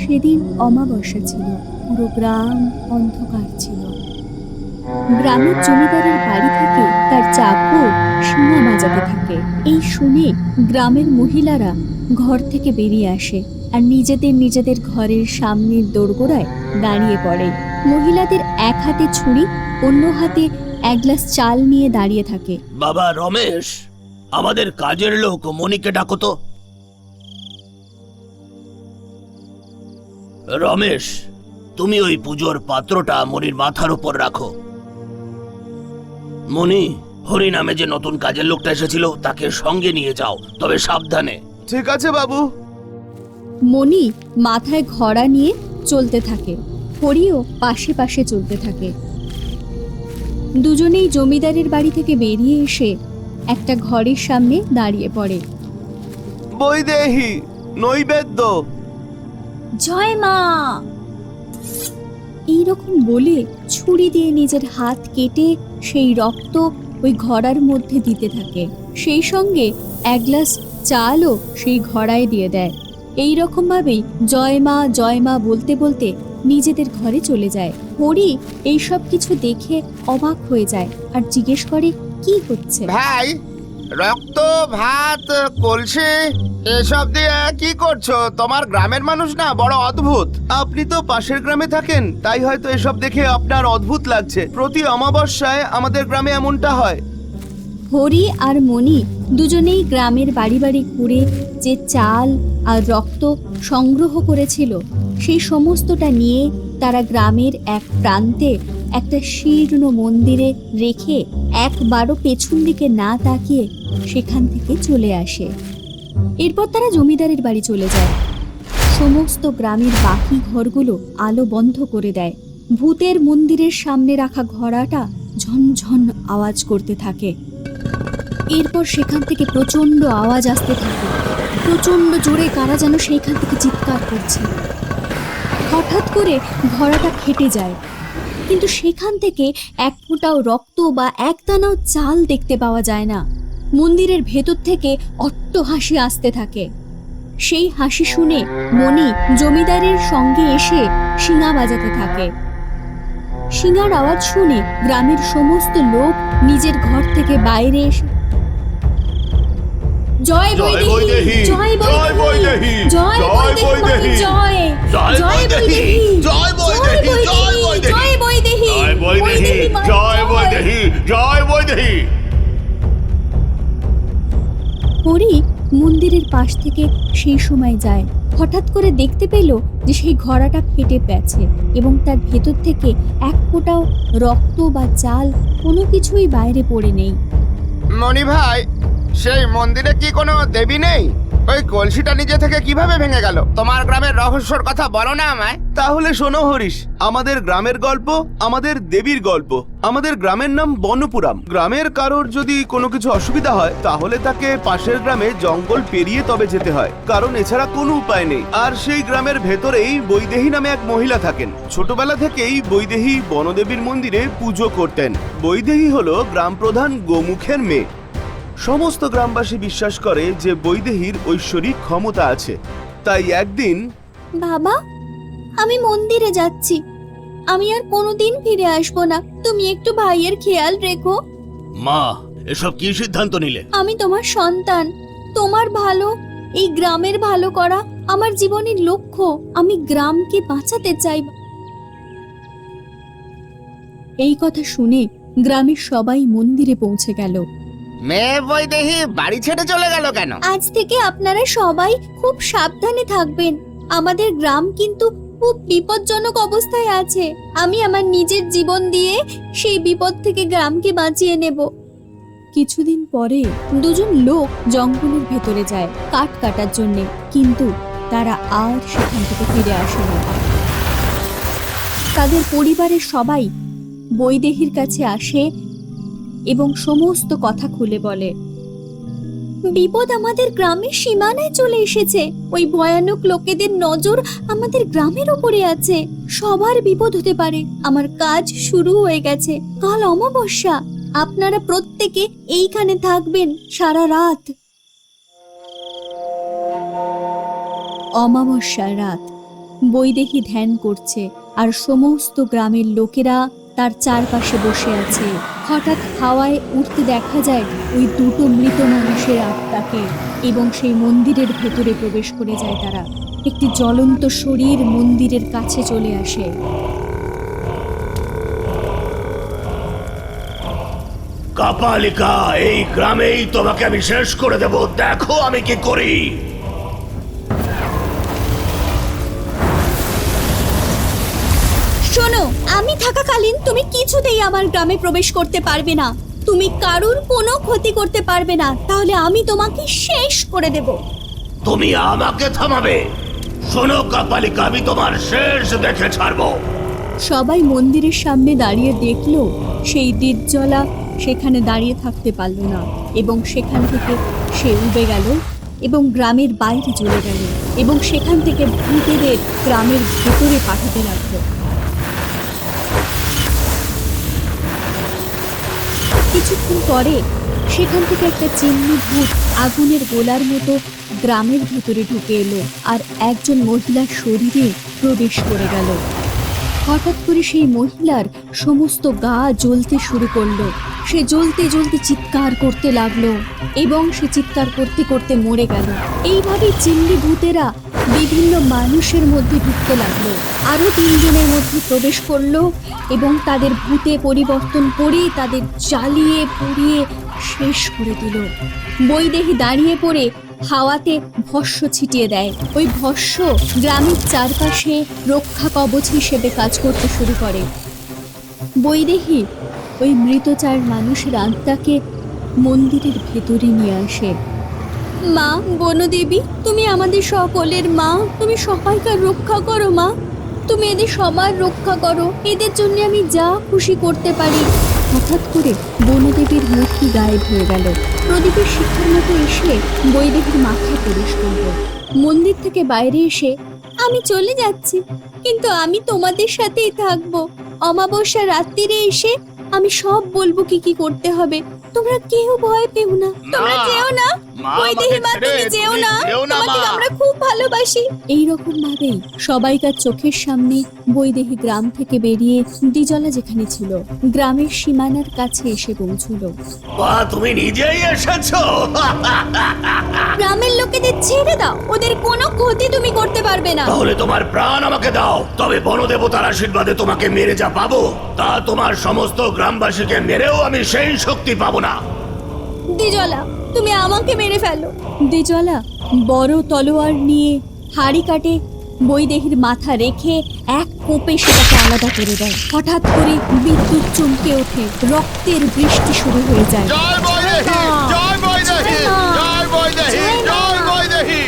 সেদিন অমাবস্যা ছিল। পুরো গ্রাম অন্ধকার ছিল। গ্রামের জমিদারের বাড়ি থেকে তার চাকর শীনা বাজাতে থাকে। এই শুনে গ্রামের মহিলারা ঘর থেকে বেরিয়ে আসে আর নিজেদের নিজেদের ঘরের সামনের দোরগোড়ায় দাঁড়িয়ে পড়ে। মহিলাদের এক হাতে ছুরি, অন্য হাতে এক গ্লাস চাল নিয়ে দাঁড়িয়ে থাকে। বাবা রমেশ, আমাদের কাজের লোক মণিকে ডাকো তো। রমেশ, তুমি ওই পুজোর পাত্রটা মণির মাথার উপর রাখো। মণি, হরি নামে যে নতুন কাজের লোকটা এসেছিল তাকে সঙ্গে নিয়ে যাও, তবে সাবধানে। ঠিক আছে বাবু। মণি মাথায় ঘোড়া নিয়ে চলতে থাকে, হরিও পাশে পাশে চলতে থাকে। দুজনেই জমিদারের বাড়ি থেকে বেরিয়ে এসে একটা ঘরের সামনে দাঁড়িয়ে পড়ে। বৈদেহী, নৈবেদ্য। জয় মা! এইরকম বলে ছুরি দিয়ে নিজের হাত কেটে সেই রক্ত ওই ঘড়ার মধ্যে দিতে থাকে। সেই সঙ্গে এক গ্লাস চালও সেই ঘড়ায় দিয়ে দেয়। এই রকম ভাবেই জয় মা বলতে বলতে নিজেদের ঘরে চলে যায়। হরি এইসব কিছু দেখে অবাক হয়ে যায় আর জিজ্ঞেস করে, কি হচ্ছে? ভাই, রক্ত, ভাত, কলসি এসব দিয়ে কি করছো? তোমার গ্রামের মানুষ না বড় অদ্ভুত। আপনি তো পাশের গ্রামে থাকেন, তাই হয়তো এসব দেখে আপনার অদ্ভুত লাগছে। প্রতি অমাবস্যায় আমাদের গ্রামে এমনটা হয়। হরি আর মণি দুজনেই গ্রামের বাড়ি বাড়ি ঘুরে যে চাল আর রক্ত সংগ্রহ করেছিল সেই সমস্তটা নিয়ে তারা গ্রামের এক প্রান্তে একটা শীর্ণ মন্দিরে রেখে একবারও পেছন দিকে না তাকিয়ে সেখান থেকে চলে আসে। এরপর তারা জমিদারের বাড়ি চলে যায়। সমস্ত গ্রামের বাকি ঘরগুলো আলো বন্ধ করে দেয়। ভূতের মন্দিরের সামনে রাখা ঘোড়াটা ঝনঝন আওয়াজ করতে থাকে। এরপর সেখান থেকে প্রচন্ড আওয়াজ আসতে থাকে। প্রচন্ড জোরে কারা যেন সেইখান থেকে চিৎকার করছে। হঠাৎ করে ঘোড়াটা খেটে যায়, কিন্তু সেখান থেকে এক ফোঁটাও রক্ত বা একদানাও চাল দেখতে পাওয়া যায় না। মন্দিরের ভেতর থেকে অট্টহাসি আসতে থাকে। সেই হাসি শুনে মণি জমিদারের সঙ্গে এসে শিঙা বাজাতে থাকে। শিঙার আওয়াজ শুনে গ্রামের সমস্ত লোক নিজের ঘর থেকে বাইরে এসে জয় বৈদেহী, জয় বৈদেহী, জয় বৈদেহী, জয় জয় বৈদেহী, জয় বৈদেহী, জয় বৈদেহী, জয় বৈদেহী, জয় বৈদেহী, জয় বৈদেহী, জয় বৈদেহী। হরি মন্দিরের পাশ থেকে সেই সময় যায়। হঠাৎ করে দেখতে পেল যে সেই ঘোড়াটা ফেটে গেছে এবং তার ভেতর থেকে এক ফোঁটাও রক্ত বা চাল কোনো কিছুই বাইরে পড়ে নেই। মণি ভাই, সেই মন্দিরে কি কোনো দেবী নেই? ওই কলসিটা নিজে থেকে কিভাবে ভেঙে গেল? তোমার গ্রামের রহস্যর কথা বলো না আমায়। তাহলে শোনো হরিশ, আমাদের গ্রামের গল্প আমাদের দেবীর গল্প। আমাদের গ্রামের নাম বনপুরাম। গ্রামের কারোর যদি কোনো কিছু অসুবিধা হয় তাহলে তাকে পাশের গ্রামে জঙ্গল পেরিয়ে তবে যেতে হয়, কারণ এছাড়া কোনো উপায় নেই। আর সেই গ্রামের ভেতরেই বৈদেহী নামে এক মহিলা থাকেন। ছোটবেলা থেকেই বৈদেহী বনদেবীর মন্দিরে পুজো করতেন। বৈদেহী হলো গ্রাম প্রধান গোমুখের মেয়ে। সমস্ত গ্রামবাসী বিশ্বাস করে যে বৈদেহীর ঐশ্বরিক ক্ষমতা আছে। তাই একদিন, বাবা, আমি মন্দিরে যাচ্ছি, আমি আর কোনোদিন ফিরে আসবো না, তুমি একটু ভাইয়ের খেয়াল রেখো। মা, এসব কি সিদ্ধান্ত নিলে? আমি তোমার সন্তান, তোমার ভালো, এই গ্রামের ভালো করা আমার জীবনের লক্ষ্য। আমি গ্রামকে বাঁচাতে চাই। এই কথা শুনে গ্রামের সবাই মন্দিরে পৌঁছে গেল। মেয়ে বৈদেহী বাড়ি ছেড়ে চলে গেল কেন? আজ থেকে আপনারা সবাই খুব সাবধানে থাকবেন। আমাদের গ্রাম কিন্তু খুব বিপজ্জনক অবস্থায় আছে। আমি আমার নিজের জীবন দিয়ে সেই বিপদ থেকে গ্রামকে বাঁচিয়ে নেব। কিছুদিন পরে দুজন লোক জঙ্গলের ভেতরে যায় কাঠ কাটার জন্য, কিন্তু তারা আর সেখান থেকে ফিরে আসে না। তাদের পরিবারের সবাই বৈদেহীর কাছে আসে এবং সমস্ত কথা খুলে বলে। বিপদ আমাদের গ্রামের সীমানায় চলে এসেছে। ওই ভয়ানক লোকেদের নজর আমাদের গ্রামের উপরে আছে। সবার বিপদ হতে পারে। আমার কাজ শুরু হয়ে গেছে। কাল অমাবস্যা, আপনারা প্রত্যেকে এইখানে থাকবেন সারা রাত। অমাবস্যার রাত বৈদেহী ধ্যান করছে আর সমস্ত গ্রামের লোকেরা তার চারপাশে বসে আছে। হঠাৎ হাওয়ায় উঠতে দেখা যায় ওই দুটো মৃত মানুষের আত্মাকে, এবং সেই মন্দিরের ভেতরে প্রবেশ করে যায় তারা। একটি জ্বলন্ত শরীর মন্দিরের কাছে চলে আসে। কাপালিকা, এই গ্রামেই তোমাকে আমি শেষ করে দেব, দেখো আমি কি করি। শোনো, আমি থাকাকালীন তুমি কিছুতেই আমার গ্রামে প্রবেশ করতে পারবে না। তুমি কারুর কোনো ক্ষতি করতে পারবে না, তাহলে আমি তোমাকে শেষ করে দেব। তুমি আমাকে থামাবে? শোনো কাপালিকা, আমি তোমার শেষ দেখে ছাড়বো। সবাই মন্দিরের সামনে দাঁড়িয়ে দেখলো সেই দীপজ্বলা সেখানে দাঁড়িয়ে থাকতে পারল না, এবং সেখান থেকে সে উবে গেল এবং গ্রামের বাইরে চলে গেল, এবং সেখান থেকে ভূতেদের গ্রামের ভেতরে পাঠাতে লাগলো। কিছুক্ষণ পরে সেখান থেকে একটা চিমনি ভূত আগুনের গোলার মতো গ্রামের ভেতরে ঢুকে এলো আর একজন মহিলার শরীরে প্রবেশ করে গেল। হঠাৎ করে সেই মহিলার সমস্ত গা জ্বলতে শুরু করলো। সে জ্বলতে জ্বলতে চিৎকার করতে লাগলো এবং সে চিৎকার করতে করতে মরে গেল। এইভাবে চিমনি ভূতেরা বিভিন্ন মানুষের মধ্যে ঢুকতে লাগলো। আরো 3 জনের মধ্যে প্রবেশ করলো এবং তাদের ভূতে পরিবর্তন করে তাদের জ্বালিয়ে পুড়িয়ে শেষ করে দিল। বৈদেহী দাঁড়িয়ে পড়ে হাওয়াতে ভস্য ছিটিয়ে দেয়। ওই ভস্য গ্রামের চারপাশে রক্ষা কবচ হিসেবে কাজ করতে শুরু করে। বৈদেহী ওই মৃত 4 মানুষের আত্মাকে মন্দিরের ভেতরে নিয়ে আসে। মা বনদেবী, তুমি আমাদের সকলের মা, তুমি সবাইকার রক্ষা করো মা, তুমি এদের সবার রক্ষা করো, এদের জন্য আমি যা খুশি করতে পারি। হঠাৎ করে বনদেবীর মূর্তি গায়েব হয়ে গেল। প্রদীপের শিখার মতো এসে বৈদেহীর মাথায় প্রবেশ করল। মন্দির থেকে বাইরে এসে, আমি চলে যাচ্ছি, কিন্তু আমি তোমাদের সাথেই থাকবো। অমাবস্যা রাত্রিরে এসে আমি সব বলবো কি কি করতে হবে। তোমরা কেউ ভয় পেও না, তোমরা যেও না, বৈদেহী মা তুমি যেও না, তোমাকে আমরা খুব ভালোবাসি। এইরকম ভাবেই সবাইকার চোখের সামনে বৈদেহী গ্রাম থেকে বেরিয়ে দ্বিজলা যেখানে ছিল গ্রামের সীমানার কাছে এসে পৌঁছলো। তুমি নিজেই এসেছো? গ্রামের লোকেদের ছেড়ে দাও, ওদের কোনো ক্ষতি তুমি করতে পারবে না। তাহলে তোমার প্রাণ আমাকে দাও, তবে বনদেবতার আশীর্বাদে তোমাকে মেরে যা পাবো তা তোমার সমস্ত গ্রামবাসীকে মেরেও আমি সেই শক্তি পাবো না। দ্বিজলা, তুমি আমাকে মেরে ফেলো। দ্বিজলা বড় তলোয়ার নিয়ে হাড়ি কাটে বৈদেহীর মাথা রেখে এক কোপে সেটাকে আলাদা করে দেয়। হঠাৎ করে বিদ্যুৎ চমকে ওঠে, রক্তের বৃষ্টি শুরু হয়ে যায়। জয় বৈদেহী, জয় বৈদেহী, জয় বৈদেহী, জয় বৈদেহী।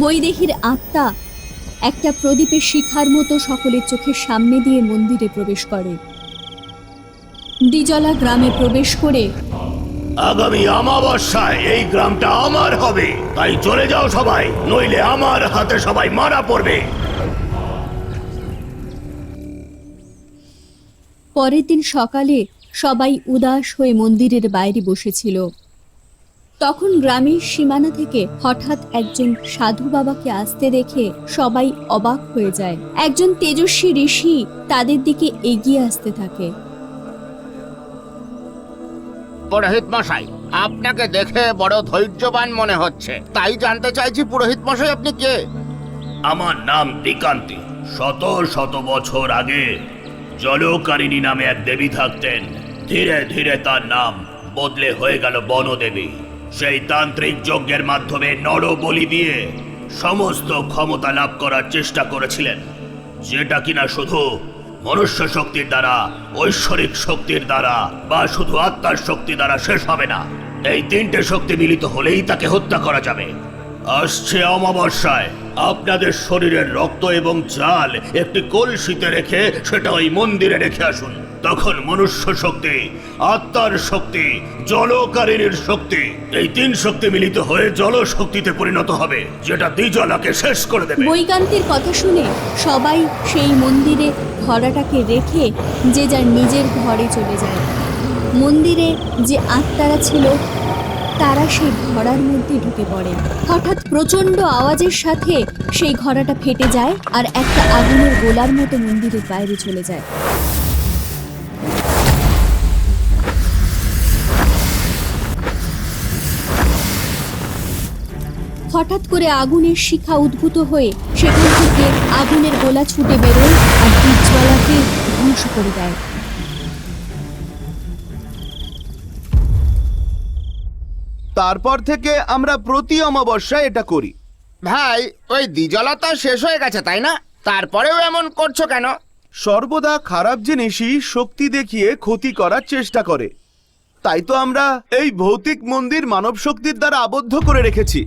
বৈদেহীর আত্মা একটা প্রদীপের শিখার মতো সকলের চোখের সামনে দিয়ে মন্দিরে প্রবেশ করে। দ্বিজলা গ্রামে প্রবেশ করে, আগামী অমাবস্যায় এই গ্রামটা আমার হবে, তাই চলে যাও সবাই, নইলে আমার হাতে সবাই মারা পড়বে। পরের দিন সকালে সবাই উদাস হয়ে মন্দিরের বাইরে বসেছিল। তখন গ্রামের সীমানা থেকে হঠাৎ একজন সাধু বাবাকে আসতে দেখে সবাই অবাক হয়ে যায়। একজন তেজস্বী ঋষি তাদের দিকে এগিয়ে আসতে থাকে। পুরোহিত মশাই, আপনাকে দেখে বড় ধৈর্যবান মনে হচ্ছে, তাই জানতে চাইছি পুরোহিত মশাই আপনি কে? আমার নাম দিকান্তি। শত শত বছর আগে জলকারিণী নামে এক দেবী থাকতেন। ধীরে ধীরে তার নাম বদলে হয়ে গেল বনদেবী। সেই তান্ত্রিক যজ্ঞের মাধ্যমে নরবলি দিয়ে সমস্ত ক্ষমতা লাভ করার চেষ্টা করেছিলেন, যেটা কিনা শুধু মনুষ্য শক্তির দ্বারা, ঐশ্বরিক শক্তির দ্বারা বা শুধু আত্মার শক্তি দ্বারা শেষ হবে না। এই 3টে শক্তি মিলিত হলেই তাকে হত্যা করা যাবে। আসছে অমাবস্যায় আপনাদের শরীরের রক্ত এবং চাল একটি কলসিতে রেখে সেটা ওই মন্দিরে রেখে আসুন। তখন মনুষ্য শক্তি, আত্মার শক্তি, জলকারিণীর শক্তি, এই 3 শক্তি মিলিত হয়ে জল শক্তিতে পরিণত হবে, যেটা দ্বিজলাকে শেষ করে দেবে। বৈকান্তির কথা শুনে সবাই সেই মন্দিরে ঘোড়াটাকে রেখে যে যার নিজের ঘরে চলে যায়। মন্দিরে যে আত্মারা ছিল তারা সেই ঘোড়ার মধ্যে ঢুকে পড়ে। হঠাৎ প্রচণ্ড আওয়াজের সাথে সেই ঘোড়াটা ফেটে যায় আর একটা আগুনের গোলার মতো মন্দিরের বাইরে চলে যায়। হঠাৎ করে আগুনের শিখা উদ্ভূত হয়ে সেখান থেকে আগুনের গোলা ছুটে বেরোয় আর বীজওয়ালাকে ধ্বংস করে দেয়। তারপর থেকে আমরা প্রতি অমাবস্যায় এটা করি। ভাই, ওই দ্বিজলা তো শেষ হয়ে গেছে তাই না? তারপরেও এমন করছো কেন? সর্বদা খারাপ জিনিসই শক্তি দেখিয়ে ক্ষতি করার চেষ্টা করে। তাই তো আমরা এই ভৌতিক মন্দির মানব শক্তির দ্বারা আবদ্ধ করে রেখেছি।